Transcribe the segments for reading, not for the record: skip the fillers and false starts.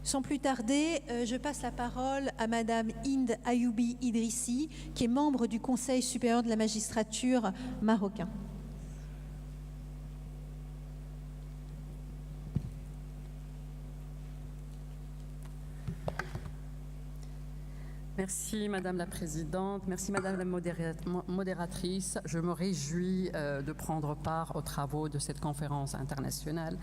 Sans plus tarder, je passe la parole à Madame Hind Ayoubi Idrissi, qui est membre du Conseil supérieur de la magistrature marocain. Merci Madame la Présidente, merci Madame la modératrice. Je me réjouis de prendre part aux travaux de cette conférence internationale,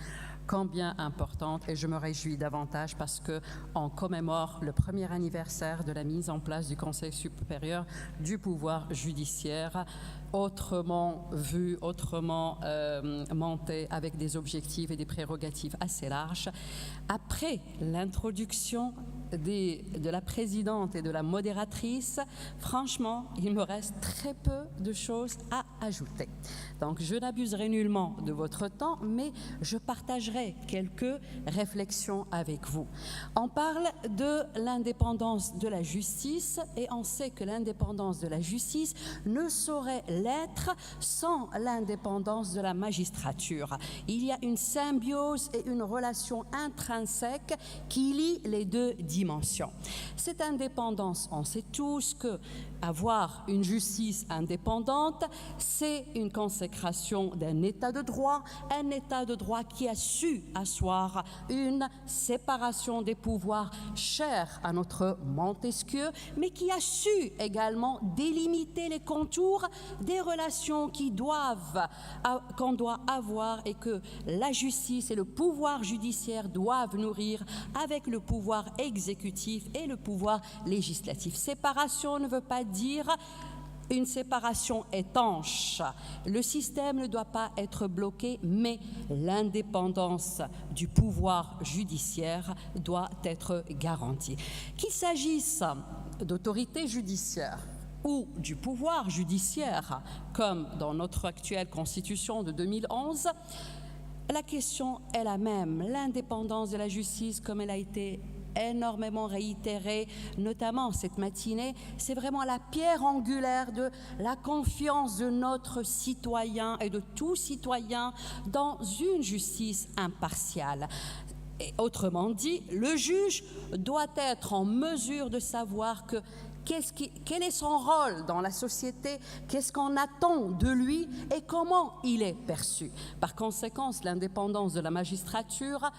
combien importante, et je me réjouis davantage parce qu'on commémore le premier anniversaire de la mise en place du Conseil supérieur du pouvoir judiciaire, autrement vu, autrement monté, avec des objectifs et des prérogatives assez larges. Après l'introduction de la présidente et de la modératrice, franchement, il me reste très peu de choses à ajouter. Donc, je n'abuserai nullement de votre temps, mais je partagerai quelques réflexions avec vous. On parle de l'indépendance de la justice et on sait que l'indépendance de la justice ne saurait l'être sans l'indépendance de la magistrature. Il y a une symbiose et une relation intrinsèque qui lie les deux dimensions. Cette indépendance, on sait tous que avoir une justice indépendante, c'est une consécration d'un état de droit, un état de droit qui a su asseoir une séparation des pouvoirs chère à notre Montesquieu, mais qui a su également délimiter les contours des relations qu'on doit avoir et que la justice et le pouvoir judiciaire doivent nourrir avec le pouvoir exécutif et le pouvoir législatif. Séparation ne veut pas dire une séparation étanche. Le système ne doit pas être bloqué, mais l'indépendance du pouvoir judiciaire doit être garantie. Qu'il s'agisse d'autorité judiciaire ou du pouvoir judiciaire, comme dans notre actuelle Constitution de 2011, la question est la même. L'indépendance de la justice, comme elle a été énormément réitérée, notamment cette matinée, c'est vraiment la pierre angulaire de la confiance de notre citoyen et de tout citoyen dans une justice impartiale. Et autrement dit, le juge doit être en mesure de savoir quel est son rôle dans la société, qu'est-ce qu'on attend de lui et comment il est perçu. Par conséquent, l'indépendance de la magistrature,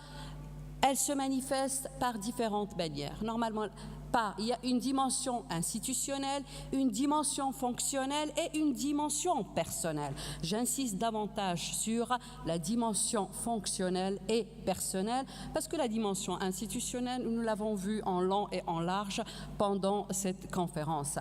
elle se manifeste par différentes manières. Normalement, il y a une dimension institutionnelle, une dimension fonctionnelle et une dimension personnelle. J'insiste davantage sur la dimension fonctionnelle et personnelle parce que la dimension institutionnelle, nous l'avons vu en long et en large pendant cette conférence.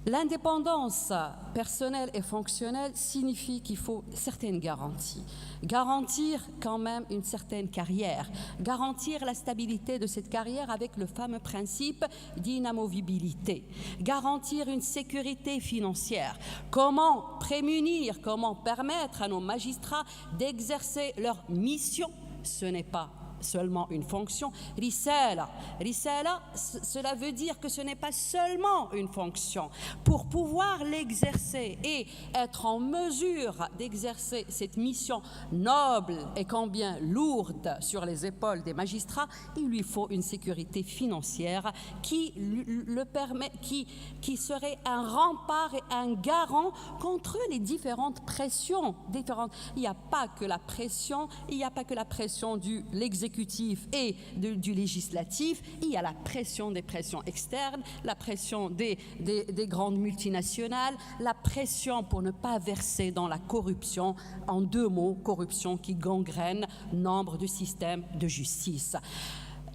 L'indépendance personnelle et fonctionnelle signifie qu'il faut certaines garanties. Garantir quand même une certaine carrière, garantir la stabilité de cette carrière avec le fameux principe d'inamovibilité, garantir une sécurité financière. Comment prémunir, comment permettre à nos magistrats d'exercer leur mission? Ce n'est pas seulement une fonction. Risala, cela veut dire que ce n'est pas seulement une fonction. Pour pouvoir l'exercer et être en mesure d'exercer cette mission noble et combien lourde sur les épaules des magistrats, il lui faut une sécurité financière qui le permet, qui serait un rempart et un garant contre les différentes pressions. Il n'y a pas que la pression, de l'exécutif et du législatif, il y a la pression des pressions externes, la pression des grandes multinationales, la pression pour ne pas verser dans la corruption, en deux mots, corruption qui gangrène nombre de systèmes de justice.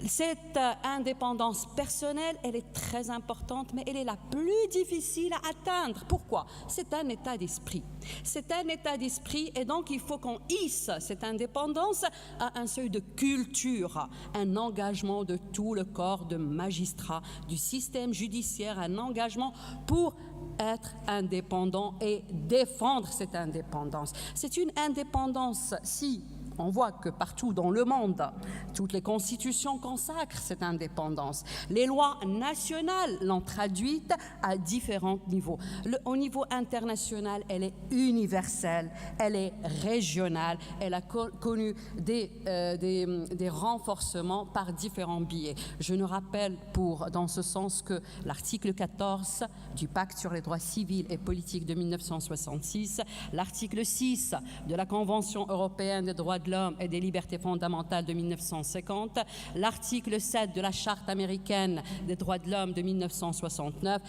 Cette indépendance personnelle, elle est très importante, mais elle est la plus difficile à atteindre. Pourquoi? C'est un état d'esprit. C'est un état d'esprit et donc il faut qu'on hisse cette indépendance à un seuil de culture, un engagement de tout le corps de magistrats, du système judiciaire, un engagement pour être indépendant et défendre cette indépendance. C'est une indépendance, si on voit que partout dans le monde, Toutes les constitutions consacrent cette indépendance. Les lois nationales l'ont traduite à différents niveaux. Au niveau international, elle est universelle, elle est régionale, elle a connu des renforcements par différents biais. Je nous rappelle dans ce sens que l'article 14 du Pacte sur les droits civils et politiques de 1966, l'article 6 de la Convention européenne des droits de l'homme et des libertés fondamentales de 1950, l'article 7 de la Charte américaine des droits de l'homme de 1969,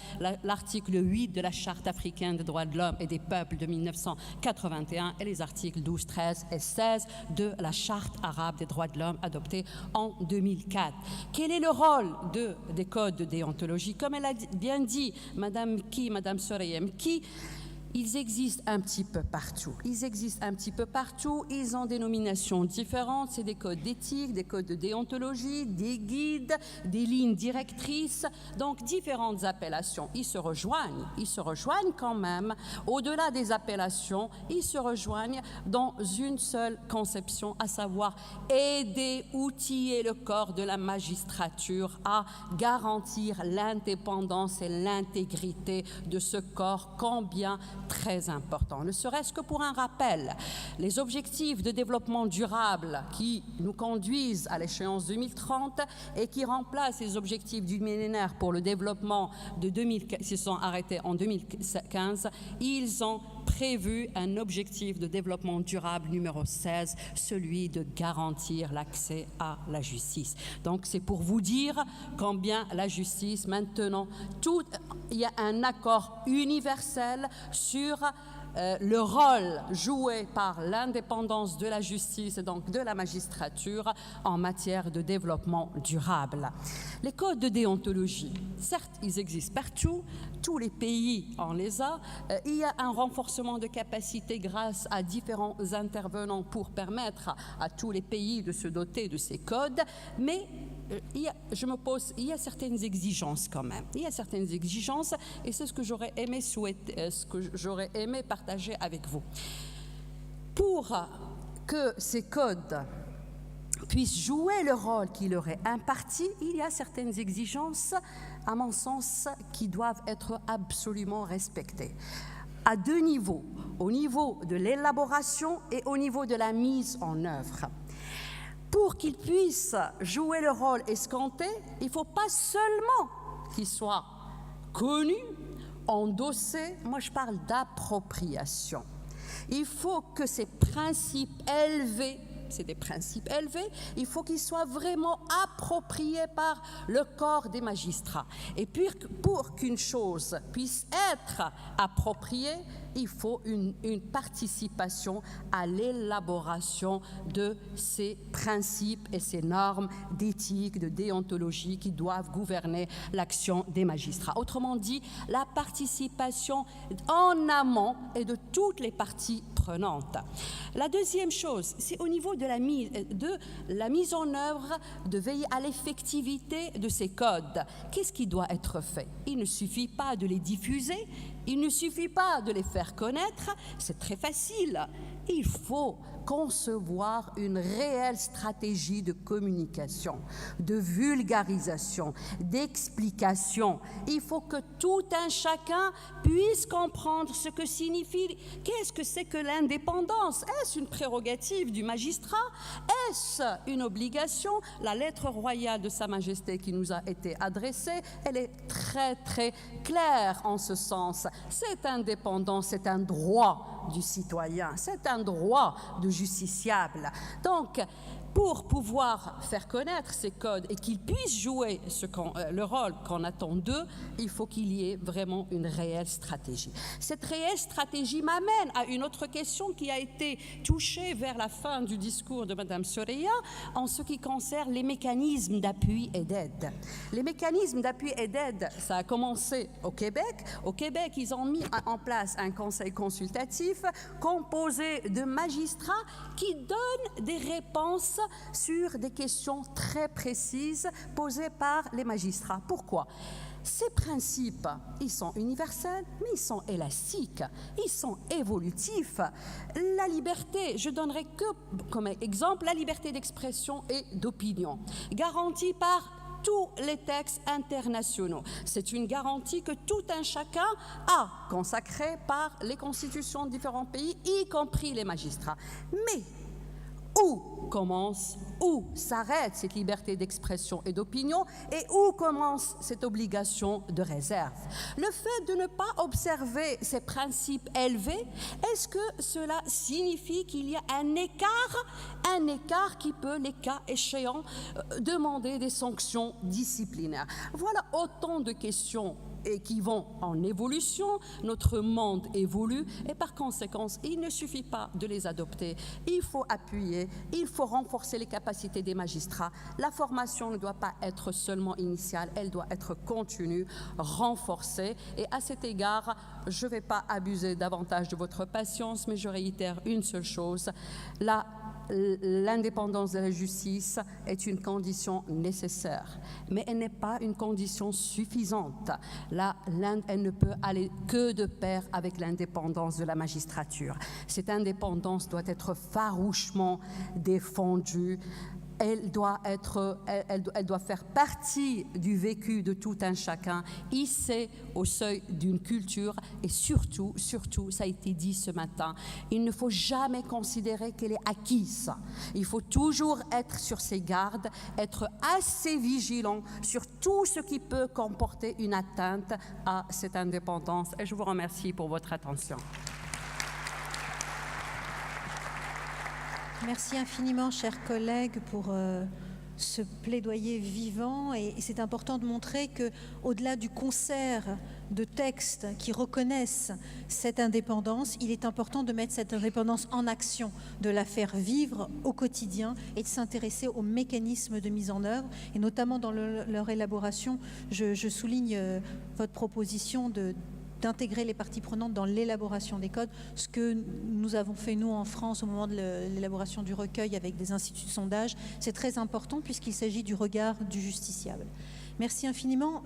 l'article 8 de la Charte africaine des droits de l'homme et des peuples de 1981 et les articles 12, 13 et 16 de la Charte arabe des droits de l'homme adoptée en 2004. Quel est le rôle des codes de déontologie? Comme elle a bien dit, Madame Sorayem, ils existent un petit peu partout. Ils ont des nominations différentes. C'est des codes d'éthique, des codes de déontologie, des guides, des lignes directrices. Donc, différentes appellations. Ils se rejoignent quand même. Au-delà des appellations, ils se rejoignent dans une seule conception, à savoir aider, outiller le corps de la magistrature à garantir l'indépendance et l'intégrité de ce corps, combien très important. Ne serait-ce que pour un rappel, les objectifs de développement durable qui nous conduisent à l'échéance 2030 et qui remplacent les objectifs du millénaire pour le développement de 2015, qui sont arrêtés en 2015, ils ont prévu un objectif de développement durable numéro 16, celui de garantir l'accès à la justice. Donc c'est pour vous dire combien la justice, maintenant, il y a un accord universel sur le rôle joué par l'indépendance de la justice et donc de la magistrature en matière de développement durable. Les codes de déontologie, certes, ils existent partout, tous les pays en les ont. Il y a un renforcement de capacité grâce à différents intervenants pour permettre à tous les pays de se doter de ces codes, mais il y a certaines exigences quand même. Il y a certaines exigences et c'est ce que j'aurais aimé partager avec vous. Pour que ces codes puissent jouer le rôle qui leur est imparti, il y a certaines exigences, à mon sens, qui doivent être absolument respectées. À deux niveaux, au niveau de l'élaboration et au niveau de la mise en œuvre. Pour qu'ils puissent jouer le rôle escompté, il ne faut pas seulement qu'ils soient connus, endossés, moi je parle d'appropriation. Il faut que ces principes élevés, c'est des principes élevés, il faut qu'ils soient vraiment appropriés par le corps des magistrats. Et puis, pour qu'une chose puisse être appropriée, il faut une participation à l'élaboration de ces principes et ces normes d'éthique, de déontologie qui doivent gouverner l'action des magistrats. Autrement dit, la participation en amont et de toutes les parties prenantes. La deuxième chose, c'est au niveau de la mise en œuvre, de veiller à l'effectivité de ces codes. Qu'est-ce qui doit être fait? Il ne suffit pas de les diffuser, il ne suffit pas de les faire connaître, c'est très facile. Il faut concevoir une réelle stratégie de communication, de vulgarisation, d'explication. Il faut que tout un chacun puisse comprendre ce que signifie, qu'est-ce que c'est que l'indépendance. Est-ce une prérogative du magistrat? Est-ce une obligation? La lettre royale de Sa Majesté qui nous a été adressée, elle est très très claire en ce sens. Cette indépendance, c'est un droit du citoyen, c'est un droit de justiciable. Donc, pour pouvoir faire connaître ces codes et qu'ils puissent jouer le rôle qu'on attend d'eux, il faut qu'il y ait vraiment une réelle stratégie. Cette réelle stratégie m'amène à une autre question qui a été touchée vers la fin du discours de Mme Soraya en ce qui concerne les mécanismes d'appui et d'aide. Les mécanismes d'appui et d'aide, ça a commencé au Québec. Au Québec, ils ont mis en place un conseil consultatif composé de magistrats qui donnent des réponses sur des questions très précises posées par les magistrats. Pourquoi? Ces principes, ils sont universels, mais ils sont élastiques, ils sont évolutifs. La liberté, je donnerai que comme exemple la liberté d'expression et d'opinion, garantie par tous les textes internationaux. C'est une garantie que tout un chacun a, consacrée par les constitutions de différents pays, y compris les magistrats. Mais où commence, où s'arrête cette liberté d'expression et d'opinion et où commence cette obligation de réserve? Le fait de ne pas observer ces principes élevés, est-ce que cela signifie qu'il y a un écart qui peut, les cas échéants, demander des sanctions disciplinaires? Voilà autant de questions et qui vont en évolution. Notre monde évolue et par conséquent, il ne suffit pas de les adopter. Il faut appuyer, il faut renforcer les capacités des magistrats. La formation ne doit pas être seulement initiale, elle doit être continue, renforcée. Et à cet égard, je ne vais pas abuser davantage de votre patience, mais je réitère une seule chose. L'indépendance de la justice est une condition nécessaire, mais elle n'est pas une condition suffisante. Elle ne peut aller que de pair avec l'indépendance de la magistrature. Cette indépendance doit être farouchement défendue. Elle doit faire partie du vécu de tout un chacun, hissée au seuil d'une culture et surtout, ça a été dit ce matin, il ne faut jamais considérer qu'elle est acquise. Il faut toujours être sur ses gardes, être assez vigilant sur tout ce qui peut comporter une atteinte à cette indépendance. Et je vous remercie pour votre attention. Merci infiniment, chers collègues, pour ce plaidoyer vivant. Et c'est important de montrer qu'au-delà du concert de textes qui reconnaissent cette indépendance, il est important de mettre cette indépendance en action, de la faire vivre au quotidien et de s'intéresser aux mécanismes de mise en œuvre. Et notamment dans leur élaboration, je souligne votre proposition d'intégrer les parties prenantes dans l'élaboration des codes, ce que nous avons fait nous en France au moment de l'élaboration du recueil avec des instituts de sondage. C'est très important puisqu'il s'agit du regard du justiciable. Merci infiniment.